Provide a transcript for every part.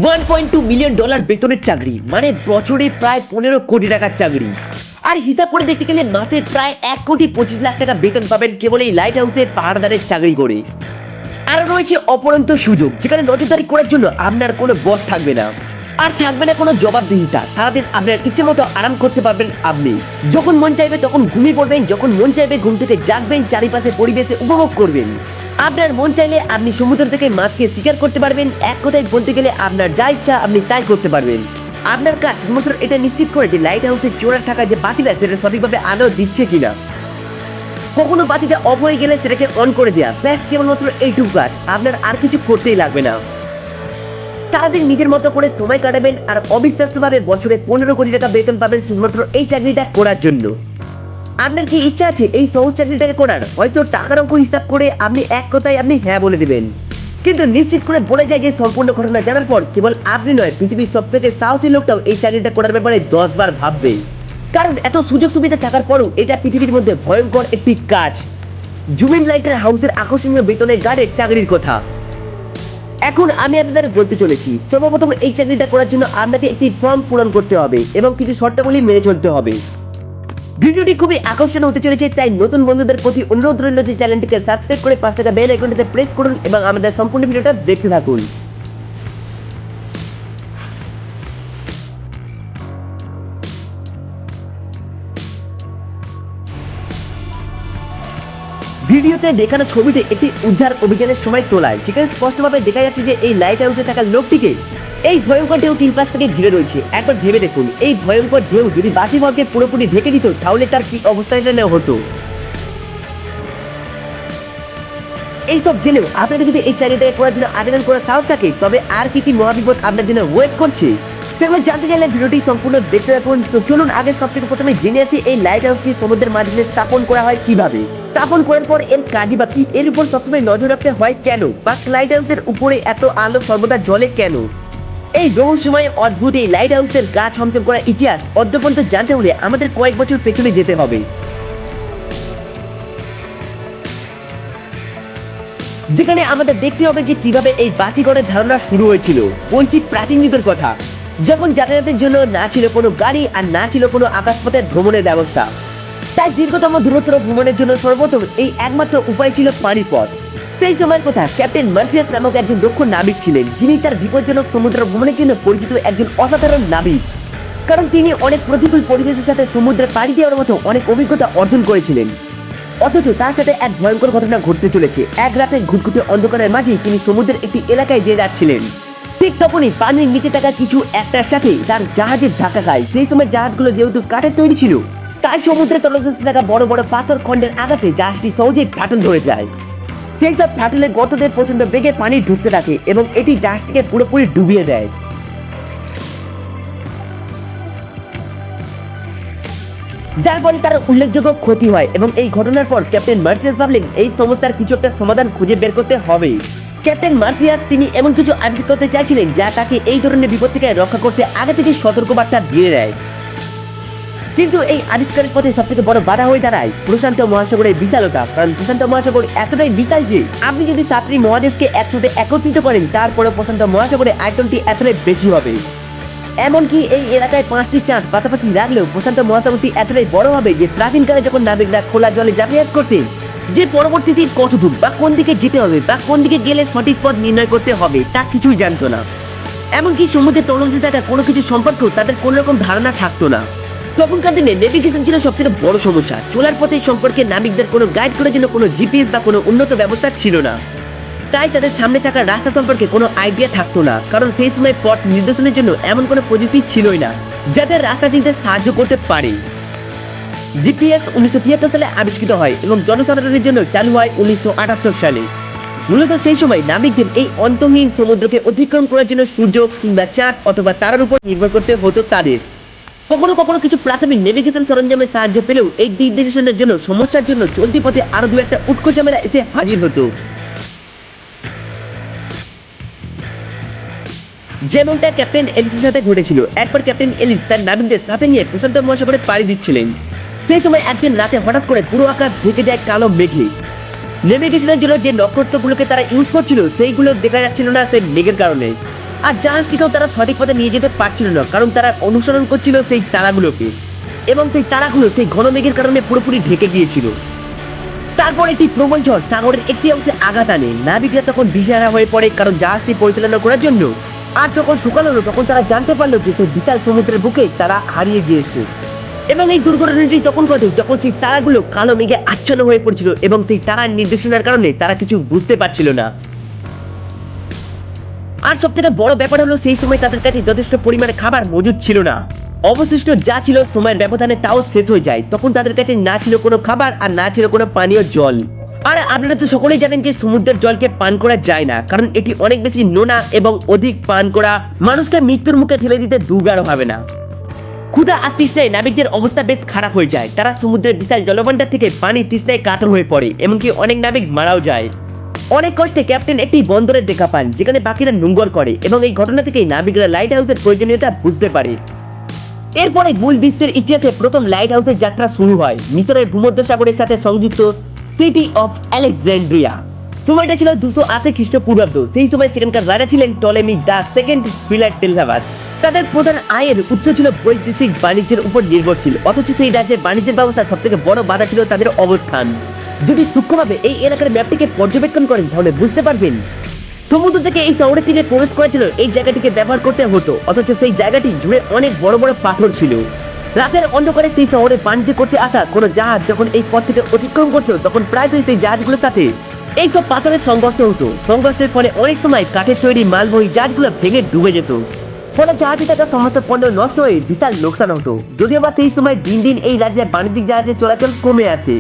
$1.2 million বেতনের চাকরি, মানে বছরে প্রায় 15 কোটি টাকার চাকরি। আর হিসাব করে দেখতে গেলে মাসে প্রায় 1,25,00,000 টাকা বেতন পাবেন কেবল এই লাইট হাউসে পাহারাদারের চাকরি করে। আরো রয়েছে অপরন্ত সুযোগ, যেখানে নজরদারি করার জন্য আপনার কোনো বস থাকবে না, আর থাকবে না কোনো জবাবদিহিতা। সারাদিন আপনার ইচ্ছে মতো আরাম করতে পারবেন। আপনি যখন মন চাইবে তখন ঘুমিয়ে পড়বেন, যখন মন চাইবে ঘুম থেকে জাগবেন, চারিপাশে পরিবেশে উপভোগ করবেন। আপনার মন চাইলে আপনি সমুদ্র থেকে মাছকে শিকার করতে পারবেন। এক কথায় বলতে গেলে আপনার যা ইচ্ছা আপনি তাই করতে পারবেন। আপনার কাজ শুধুমাত্র এটা নিশ্চিত করে যে লাইট হাউসে চোরার থাকা যে বাতিটা সেটা সঠিকভাবে আলো দিচ্ছে কিনা। কখনো বাতিটা অফ হয়ে গেলে সেটাকে অন করে দেওয়া, ব্যাস কেবলমাত্র এইটুকু কাজ। আপনার আর কিছু করতেই লাগবে না। সারাদিন নিজের মতো করে সময় কাটাবেন আর অবিশ্বাস্যভাবে বছরে 15 কোটি টাকা বেতন পাবেন শুধুমাত্র এই চাকরিটা করার জন্য। আপনার কি ইচ্ছা আছে এই সহজ চাকরিটাকে করার? হয়তো টাকার অঙ্ক হিসাব করে আপনি এক কথায় আপনি হ্যাঁ বলে দিবেন, কিন্তু নিশ্চিত করে বলে যায় যে সম্পূর্ণ ঘটনা জানার পর কেবল আপনি নয়, পৃথিবীর সবথেকে সাহসী লোকটাও এই চাকরিটা করার ব্যাপারে 10 বার ভাববে। কারণ এত সুযোগ সুবিধা থাকার পরও এটা পৃথিবীর মধ্যে ভয়ঙ্কর একটি কাজ। জুবিন লাইটের হাউসের আকর্ষণীয় বেতনের গার্ডের চাকরির কথা এখন আমি আপনাদের বলতে চলেছি। সর্বপ্রথম এই চাকরিটা করার জন্য আপনাকে একটি ফর্ম পূরণ করতে হবে এবং কিছু শর্তাবলী মেনে চলতে হবে। ভিডিওটি খুবই আকর্ষণীয় হতে চলেছে, তাই নতুন বন্ধুদের প্রতি অনুরোধ রইল যে চ্যানেলটিকে সাবস্ক্রাইব করে পাশে থাকা বেল আইকনটিতে প্রেস করুন এবং আমাদের সম্পূর্ণ ভিডিওটা দেখতে থাকুন। ভিডিওতে দেখানো ছবিতে একটি উদ্ধার অভিযানের সময় তোলায়, যেখানে স্পষ্টভাবে দেখা যাচ্ছে যে এই লাইট হাউসে থাকা লোকটিকে এই ভয়ঙ্কর ঢেউ 3 পাশ থেকে ঘিরে রয়েছে। একবার ভেবে দেখুন, এই ভয়ঙ্কর ঢেউ যদি বাতিঘরকে পুরোপুরি ঢেকে দিত তাহলে তার কি অবস্থাটা নেওয়া হতো। এইসব জেনেও আপনাদের যদি এই চাকরিটাকে করার জন্য আবেদন করার সাহস থাকে, তবে আর কি কি মহাবিপদ আপনার জন্য ওয়েট করছে সেগুলো জানতে চাইলে ভিডিওটি সম্পূর্ণ দেখতে থাকুন। তো চলুন আগে সবথেকে প্রথমে জেনে আসি এই লাইট হাউসটি সমুদ্রের মাঝখানে স্থাপন করা হয় কিভাবে। স্থাপন করার পর এর কাজই বা কি, এর উপর সবসময় নজর রাখতে হয় কেন, বা লাইট হাউসের উপরে এত আলো সর্বদা জ্বলে কেন। এই রহস্যময় অদ্ভুত এই লাইট হাউসের গা ছমছম করা ইতিহাস অদ্যপর্যন্ত জানতে হলে আমাদের কয়েক বছর পেছনে যেতে হবে, যেখানে আমাদের দেখতে হবে যে কিভাবে এই বাতিঘরের ধারণা শুরু হয়েছিল। বলছি প্রাচীন যুগের কথা, যখন যাতায়াতের জন্য না ছিল কোনো গাড়ি আর না ছিল কোনো আকাশপথের ভ্রমণের ব্যবস্থা। তাই দীর্ঘতম দূরত্ব ভ্রমণের জন্য সর্বপ্রথম এই একমাত্র উপায় ছিল পানির পথ। সেই সময়ের কথা, ক্যাপ্টেন মার্সিয়াস নামক একজন দক্ষ নাবিক ছিলেন, যিনি তার বিপজ্জনক সমুদ্র ভ্রমণের জন্য পরিচিত একজন অসাধারণ নাবিক। কারণ তিনি অনেক প্রতিকূল পরিবেশের সাথে সমুদ্রে পাড়ি দেওয়ার মতো অনেক অভিজ্ঞতা অর্জন করেছিলেন। অথচ তার সাথে এক ভয়ঙ্কর ঘটনা ঘটতে চলেছে। এক রাতে ঘুটঘুটে অন্ধকারের মাঝে তিনি সমুদ্রের একটি এলাকায় দিয়ে যাচ্ছিলেন। ঠিক তখনই পানির নিচে থাকা কিছু একটার সাথে তার জাহাজের ধাক্কা খায়। সেই সময় জাহাজগুলো যেহেতু কাঠের তৈরি ছিল, তাই সমুদ্রের তলদেশে থাকা বড় বড় পাথর খণ্ডের আঘাতে জাহাজটি সহজেই ফাটল ধরে যায়। সেই সব ফাটলের গর্ততে প্রচন্ড বেগে পানি ঢুকতে থাকে এবং এটি জাহাজটিকে পুরোপুরি ডুবিয়ে দেয়, যার ফলে তার উল্লেখযোগ্য ক্ষতি হয়। এবং এই ঘটনার পর ক্যাপ্টেন মার্সিয়াস ভাবলেন এই সমস্যার কিছু একটা সমাধান খুঁজে বের করতে হবে। ক্যাপ্টেন মার্সিয়াস তিনি এমন কিছু আবিষ্কার করতে চাইছিলেন যা তাকে এই ধরনের বিপদ থেকে রক্ষা করতে আগে থেকে সতর্কবার্তা দিয়ে দেয়। কিন্তু এই আবিষ্কারের পথে সব থেকে বড় বাধা হয়ে দাঁড়ায় প্রশান্ত মহাসাগরের বিশালতা। কারণ প্রশান্ত মহাসাগর এতটাই বিশাল যে আপনি যদি 7টি মহাদেশকে একসাথে একত্রিত করেন, তারপরে প্রশান্ত মহাসাগরের আয়তনটি এতটাই বেশি হবে। এমনকি এই এলাকায় 5টি চাঁদ পাশাপাশি রাখলেও প্রশান্ত মহাসাগরটি এতটাই বড় হবে যে প্রাচীনকালে যখন নাবিকরা খোলা জলে যাতায়াত করতেন, যে পরবর্তীতে কত দূর বা কোন দিকে যেতে হবে বা কোন দিকে গেলে সঠিক পথ নির্ণয় করতে হবে তা কিছুই জানতো না। এমনকি সমুদ্রের তলদেশে থাকা কোনো কিছু সম্পর্কেও তাদের কোনো রকম ধারণা থাকতো না। তখনকার দিনে নেভিগেশন ছিল সবথেকে বড় সমস্যা। চলার পথে সম্পর্কে নাবিকদের কোনো গাইড করার জন্য কোনো জিপিএস বা কোনো উন্নত ব্যবস্থা ছিল না। তাই তাদের সামনে থাকা রাস্তা সম্পর্কে কোনো আইডিয়া থাকতো না, কারণ সেই সময় পথ নির্দেশনের জন্য এমন কোনো প্রযুক্তি ছিলই না যাদের রাস্তা চিনতে সাহায্য করতে পারে। জিপিএস 1973 সালে আবিষ্কৃত হয় এবং জনসাধারণের জন্য চালু হয় 1978 সালে। মূলত সেই সময় নাবিকদের এই অন্তহীন সমুদ্রকে অতিক্রম করার জন্য সূর্য কিংবা চাঁদ অথবা তারার উপর নির্ভর করতে হতো তাদের। কখনো কখনো কিছু প্রাথমিক নেভিগেশন সরঞ্জামের সাহায্য পেলেও এই দিক নির্দেশনের জন্য সমস্যার জন্য চলতি পথে আরো দু একটা উটকো ঝামেলা এসে হাজির হতো, যেমনটা ক্যাপ্টেন এলিসের সাথে ঘটেছিল। একবার ক্যাপ্টেন এলিস তার নাবিকদের সাথে নিয়ে প্রশান্ত মহাসাগরে পাড়ি দিচ্ছিলেন। সেই সময় একদিন রাতে হঠাৎ করে পুরো আকাশ ঢেকে যায় কালো মেঘে। নেভিগেশনের জন্য যে নক্ষত্রগুলোকে তারা ইউজ করছিল সেইগুলো দেখা যাচ্ছিল না সেই মেঘের কারণে। আর জাহাজটিকেও তারা সঠিক পথে নিয়ে যেতে পারছিল না, কারণ তারা অনুসরণ করছিল সেই তারাগুলোকে, এবং সেই তারাগুলো সেই ঘন মেঘের কারণে পুরোপুরি ঢেকে গিয়েছিল। তারপর একটি প্রবল ঝড় সাগরের একটি অংশে আঘাত আনে। নাবিকরা তখন দিশেহারা হয়ে পড়ে, কারণ জাহাজটি পরিচালনা করার জন্য। আর যখন সকাল হলো তখন তারা জানতে পারলো যে সেই বিশাল সমুদ্রের বুকে তারা হারিয়ে গিয়েছে। এবং এই দুর্ঘটনাটি তখন ঘটে যখন সেই তারাগুলো কালো মেঘে আচ্ছন্ন হয়ে পড়ছিল, এবং সেই তারার নির্দেশনার কারণে তারা কিছু বুঝতে পারছিল না। আর সব থেকে বড় ব্যাপার হলো সেই সময় তাদের কাছে যথেষ্ট পরিমাণে খাবার মজুদ ছিল না। অবশিষ্ট যা ছিল সময়ের ব্যবধানে তাও শেষ হয়ে যায়। তখন তাদের কাছে না ছিল কোনো খাবার আর না ছিল কোনো পানীয় জল। আর আপনারা তো সকলেই জানেন যে সমুদ্রের জলকে পান করা যায় না, কারণ এটি অনেক বেশি নোনা, এবং অধিক পান করা মানুষকে মৃত্যুর মুখে ঠেলে দিতে দুর্বার হবে না। ক্ষুধা আর তৃষ্ণায় নাবিকদের অবস্থা বেশ খারাপ হয়ে যায়। তারা সমুদ্রের বিশাল জলভাণ্ডার থেকে পানি তৃষ্ণায় কাতর হয়ে পড়ে, এমনকি অনেক নাবিক মারাও যায়। অনেক কষ্টে ক্যাপ্টেন একটি বন্দরের দেখা পান যেখানে বাকিরা নোঙ্গর করে, এবং এই ঘটনা থেকেই নাবিকরা লাইট হাউসের প্রয়োজনীয়তা বুঝতে পারে। এরপরে মূল বিশ্বের ইতিহাসে প্রথম লাইট হাউসের যাত্রা শুরু হয় মিশরের ভূমধ্যসাগরের সাথে সংযুক্ত সিটি অফ আলেকজান্ড্রিয়া। সময়টা ছিল 280 খ্রিস্টপূর্বাব্দ। সেই সময় সেখানকার রাজা ছিলেন টলেমি দ্য সেকেন্ড ফিলাডেলফাস। তাদের প্রধান আয়ের উৎস ছিল বৈদেশিক বাণিজ্যের উপর নির্ভরশীল, অথচ সেই রাজ্যের বাণিজ্যের ব্যবস্থার সব থেকে বড় বাধা ছিল তাদের অবস্থান। যদি সূক্ষ্মভাবে এই এলাকার ম্যাপটিকে পর্যবেক্ষণ করেন তাহলে বুঝতে পারবেন সমুদ্র থেকে এই শহরের দিকে প্রবেশ করেছিল এই জায়গাটিকে ব্যবহার করতে হতো, অথচ সেই জায়গাটি জুড়ে অনেক বড় বড় পাথর ছিল। রাতের অন্ধকারে সেই শহরে বাণিজ্য করতে আসা কোনো জাহাজ যখন এই পথ থেকে অতিক্রম করতো তখন প্রায়শই সেই জাহাজগুলোর সাথে এইসব পাথরের সংঘর্ষ হতো। সংঘর্ষের ফলে অনেক সময় কাঠের তৈরি মালবহী জাহাজগুলো ভেঙে ডুবে যেত, ফলে জাহাজে থাকা সমস্ত পণ্য নষ্ট হয়ে বিশাল লোকসান হতো। যদিও বা সেই সময় দিন দিন এই রাজ্যে বাণিজ্যিক জাহাজের চলাচল কমে আছে।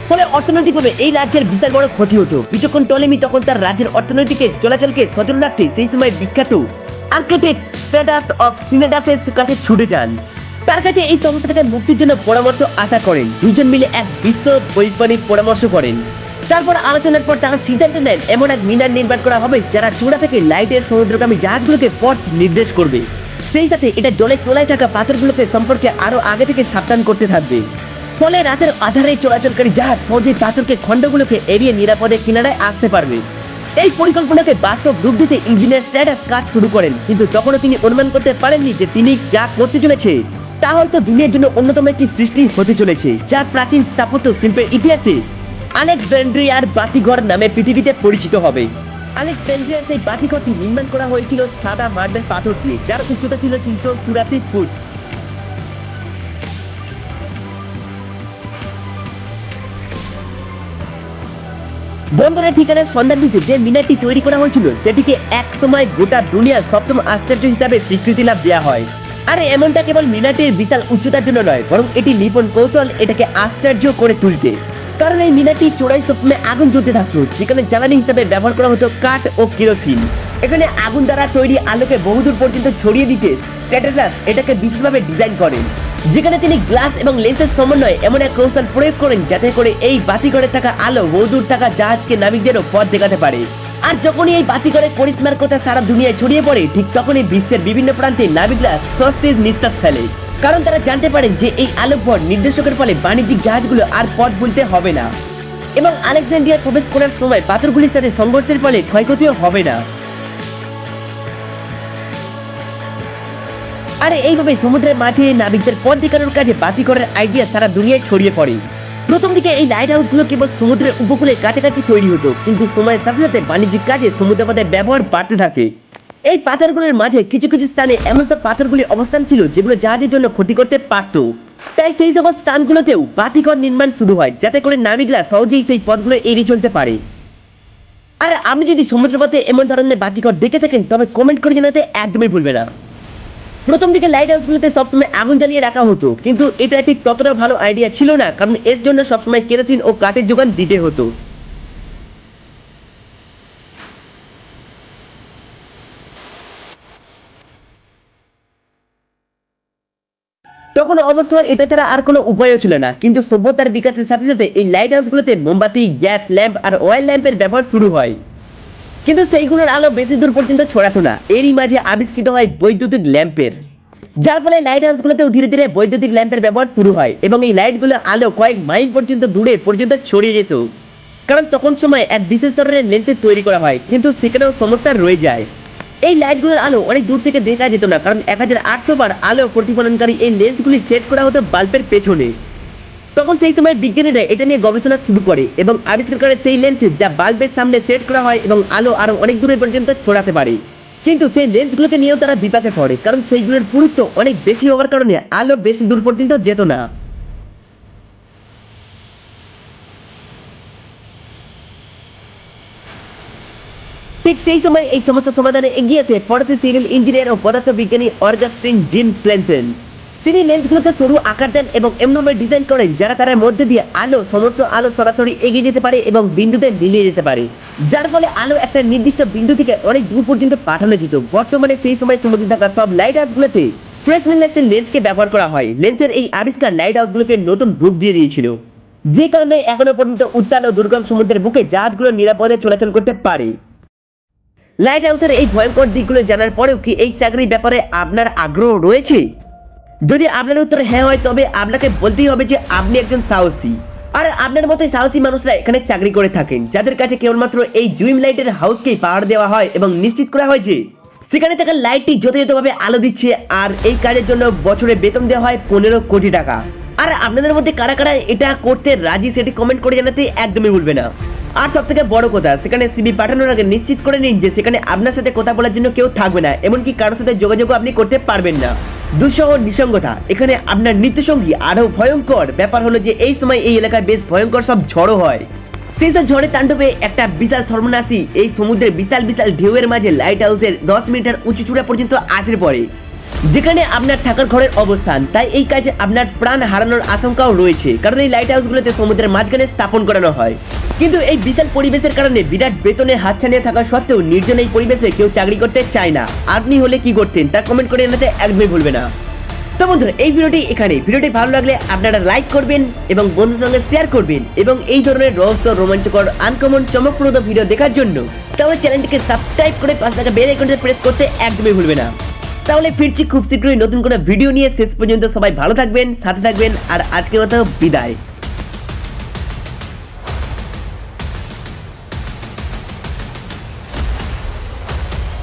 ফলে অর্থনৈতিকভাবে এই রাজ্যের বিশাল বড় ক্ষতি হতো। বিচক্ষণ টলেমি তখন তার রাজ্যের অর্থনৈতিক চলাচলকে সচল রাখতে সেই সময় বিখ্যাত আর্কিটেক্ট স্ট্যাটাস অফ সিনেডাসের কাছে ছুটে যান। তার কাছে এই সমস্যা থেকে মুক্তির জন্য পরামর্শ আশা করেন। দুজন মিলে এক বিশ্ব বৈজ্ঞানিক পরামর্শ করেন। তারপর আলোচনার পর তারা সিদ্ধান্ত নেন এমন এক মিনার নির্মাণ করা হবে যারা চূড়া থেকে লাইটের সমুদ্রগামী জাহাজগুলোকে পথ নির্দেশ করবে। সেই সাথে এটা জলের তলায় থাকা পাথরগুলোকে সম্পর্কে আরো আগে থেকে সাবধান করতে থাকবে। ফলে রাতের আধারে চলাচলকারী জাহাজ সহজেই পাথরকে খণ্ডগুলোকে এড়িয়ে নিরাপদে কিনারায় আসতে পারবে। এই পরিকল্পনাকে বাস্তব রূপ দিতে ইঞ্জিনিয়ার স্ট্যাটাস কাজ শুরু করেন, কিন্তু তখনও তিনি অনুমান করতে পারেননি যে তিনি যা করতে চলেছে তা হয়তো দুনিয়ার জন্য অন্যতম একটি সৃষ্টি হতে চলেছে, যার প্রাচীন স্থাপত্য শিল্পের ইতিহাসে আলেকজান্ড্রিয়ার বাতিঘর নামে পৃথিবীতে পরিচিত হবে। আলেকজান্ড্রিয়ার সেই বাতিঘরটি নির্মাণ করা হয়েছিল সাদা মার্বেল পাথর দিয়ে, যার উচ্চতা ছিল 384 ফুট। বন্দরের ঠিকানার সন্ধান দিতে যে মিনারটি তৈরি করা হয়েছিল সেটিকে এক সময় গোটা দুনিয়ার সপ্তম আশ্চর্য হিসাবে স্বীকৃতি লাভ দেওয়া হয়। আর এমনটা কেবল মিনারটির বিশাল উচ্চতার জন্য নয়, বরং এটি নিপুণ কৌশল এটাকে আশ্চর্য করে তুলতে। কারণ এই মিনারটি চূড়ায় সবসময় আগুন জ্বলতে থাকতো, যেখানে জ্বালানি হিসাবে ব্যবহার করা হতো কাঠ ও কেরোসিন। এখানে আগুন দ্বারা তৈরি আলোকে বহুদূর পর্যন্ত ছড়িয়ে দিতে স্ট্যাটাস এটাকে বিশেষভাবে ডিজাইন করেন, যেখানে তিনি গ্লাস এবং লেন্সের সমন্বয়ে এমন এক কৌশল প্রয়োগ করেন যাতে করে এই বাতিঘরে থাকা আলো বহুদূর থাকা জাহাজকে নাবিকদেরও পথ দেখাতে পারে। আর যখনই এই বাতিঘরের করিশ্মার কথা সারা দুনিয়ায় ছড়িয়ে পড়ে, ঠিক তখনই বিশ্বের বিভিন্ন প্রান্তে নাবিকরা স্বস্তির নিঃশ্বাস ফেলে, কারণ তারা জানতে পারেন যে এই আলোকভর নির্দেশকের ফলে বাণিজ্যিক জাহাজগুলো আর পথ ভুলতে হবে না, এবং আলেকজান্ড্রিয়া প্রবেশ করার সময় পাথরগুলির সাথে সংঘর্ষের ফলে ক্ষয়ক্ষতিও হবে না। আর এইভাবে সমুদ্রের মাঝে নাবিকদের পথ দেখানোর কাজে বাতিঘরের আইডিয়া সারা দুনিয়ায় ছড়িয়ে পড়ে। প্রথম দিকে এই লাইট হাউসগুলো কেবল সমুদ্রের উপকূলের কাছাকাছি তৈরি হতো, কিন্তু সময়ের সাথে সাথে বাণিজ্যিক কাজে সমুদ্রপথের ব্যবহার বাড়তে থাকে। এই পাথরগুলোর মাঝে কিছু কিছু স্থানে এমন সব পাথরগুলি অবস্থান ছিল যেগুলো জাহাজের জন্য ক্ষতি করতে পারত। তাই সেই সকল স্থানগুলোতেও বাতিঘর নির্মাণ শুরু হয়, যাতে করে নাবিকরা সহজেই সেই পথগুলো এড়িয়ে চলতে পারে। আর আপনি যদি সমুদ্রপথে এমন ধরনের বাতিঘর দেখে থাকেন তবে কমেন্ট করে জানাতে একদমই ভুলবে না। প্রথম দিকে লাইট হাউসগুলোতে সবসময় আগুন জ্বালিয়ে রাখা হতো, কিন্তু এটা ঠিক ততটা ভালো আইডিয়া ছিল না, কারণ এর জন্য সবসময় কেরোসিন ও কাঠের যোগান দিতে হতো। তখন অবশ্য এটা ছাড়া আর কোনো উপায়ও ছিল না, কিন্তু সভ্যতার বিকাশের সাথে সাথে এই লাইট হাউসগুলোতে মোমবাতি, গ্যাস ল্যাম্প আর অয়েল ল্যাম্পের ব্যবহার শুরু হয়, কিন্তু সেইগুলোর আলো বেশি দূর পর্যন্ত ছড়াতো না। এরই মাঝে আবিষ্কৃত হয় বৈদ্যুতিক ল্যাম্পের। যার ফলে লাইট হাউসগুলোতেও ধীরে ধীরে বৈদ্যুতিক ল্যাম্পের ব্যবহার শুরু হয় এবং এই লাইটগুলো আলো কয়েক মাইল পর্যন্ত দূরে পর্যন্ত ছড়িয়ে যেত, কারণ তখন সময় এক বিশেষ ধরনের লেন্সের তৈরি করা হয়, কিন্তু সেখানেও সমস্যা রয়ে যায়। এই লাইটগুলোর আলো অনেক দূর থেকে দেখা যেত না, কারণ 1800 বার আলো প্রতিফলনকারী এই লেন্সগুলি সেট করা হতো বাল্বের পেছনে। তখন সেই সময় বিজ্ঞানীরা এটা নিয়ে গবেষণা শুরু করে এবং আবিষ্কার করে সেই লেন্স যা বাল্বের সামনে সেট করা হয় এবং আলো আরো অনেক দূরে পর্যন্ত ছড়াতে পারে। কিন্তু সেই লেন্সগুলোকে নিয়েও তারা বিপাকে পড়ে, কারণ সেইগুলোর পুরুত্ব অনেক বেশি হওয়ার কারণে আলো বেশি দূর পর্যন্ত যেত না। ঠিক সেই সময় এই সমস্যার সমাধানে এগিয়ে আসে ফরাসি সিভিল ইঞ্জিনিয়ার ও পদার্থ বিজ্ঞানী অগাস্টিন জিন ক্লেনসেন। তিনি লেন্সগুলোকে সরু আকার দেন এবং এমনভাবে ডিজাইন করেন যারা তার মধ্যে দিয়ে সমস্ত আলো সরাসরি এগিয়ে যেতে পারে এবং বিন্দুতে মিলিয়ে যেতে পারে, যার ফলে আলো একটা নির্দিষ্ট বিন্দু থেকে অনেক দূর পর্যন্ত পাঠানো যেত। বর্তমানে সেই সময় সমুদ্রে থাকা সব লাইট হাউসগুলোতে ফ্রেসনেল লেন্সকে ব্যবহার করা হয়। লেন্সের এই আবিষ্কার লাইট হাউসগুলোকে নতুন রূপ দিয়ে দিয়েছিল, যে কারণে এখনো পর্যন্ত উত্তাল ও দুর্গম সমুদ্রের বুকে জাহাজগুলো নিরাপদে চলাচল করতে পারে। লাইট হাউসের এই ভয়ঙ্কর দিকগুলো জানার পরেও কি এই চাকরির ব্যাপারে আপনার আগ্রহ রয়েছে? যদি আপনার উত্তর হ্যাঁ হয়, তবে আপনাকে বলতেই হবে যে আপনি একজন সাহসী। আর আপনার মতোই সাহসী মানুষরা এখানে চাকরি করে থাকেন, যাদের কাছে কেবলমাত্র এই ড্রিম লাইটের হাউসকেই পাহাড় দেওয়া হয় এবং নিশ্চিত করা হয় যে সেখানে থাকা লাইটটি যথাযথভাবে আলো দিচ্ছে। আর এই কাজের জন্য বছরে বেতন দেওয়া হয় 15 কোটি টাকা। আর আপনাদের মধ্যে কারা কারা এটা করতে রাজি সেটি কমেন্ট করে জানাতে একদমই ভুলবে না। আর সব থেকে বড় কথা, সেখানে সিভি পাঠানোর আগে নিশ্চিত করে নিন যে সেখানে আপনার সাথে কথা বলার জন্য কেউ থাকবে না, এমনকি কারোর সাথে যোগাযোগও আপনি করতে পারবেন না। দুঃসহ নিঃসঙ্গতা এখানে আপনার নিত্যসঙ্গী। আরো ভয়ঙ্কর ব্যাপার হলো যে এই সময় এই এলাকায় বেশ ভয়ঙ্কর সব ঝড়ও হয়। সেই সব ঝড়ে তাণ্ডবে একটা বিশাল সর্বনাশী এই সমুদ্রের বিশাল বিশাল ঢেউয়ের মাঝে লাইট হাউসের 10 মিটার উঁচু চূড়া পর্যন্ত আছড়ে পড়ে, যেখানে আপনার থাকার ঘরের অবস্থান। তাই এই কাজে আপনার প্রাণ হারানোর আশঙ্কাও রয়েছে, কারণ এই লাইট হাউসগুলোতে সমুদ্রের মাঝখানে স্থাপন করানো হয়। কিন্তু এই বিশাল পরিবেশের কারণে বিরাট বেতনের হাতছানিয়ে থাকা সত্ত্বেও নির্জন এই পরিবেশে কেউ চাকরি করতে চায় না। আপনি হলে কি করতেন তা কমেন্ট করে জানাতে একদমই ভুলবে না। তো বন্ধুরা, এই ভিডিওটি ভালো লাগলে আপনারা লাইক করবেন এবং বন্ধুদের সঙ্গে শেয়ার করবেন, এবং এই ধরনের রহস্য, রোমাঞ্চকর, আনকমন, চমকপ্রদ ভিডিও দেখার জন্য তাহলে চ্যানেলটিকে সাবস্ক্রাইব করে পাশে থাকা বেল আইকনটি প্রেস করতে একদমই ভুলবে না। তাহলে ফিরছি খুব শীঘ্রই নতুন কোনো ভিডিও নিয়ে। শেষ পর্যন্ত সবাই ভালো থাকবেন, সাথে থাকবেন, আর আজকের মতো বিদায়।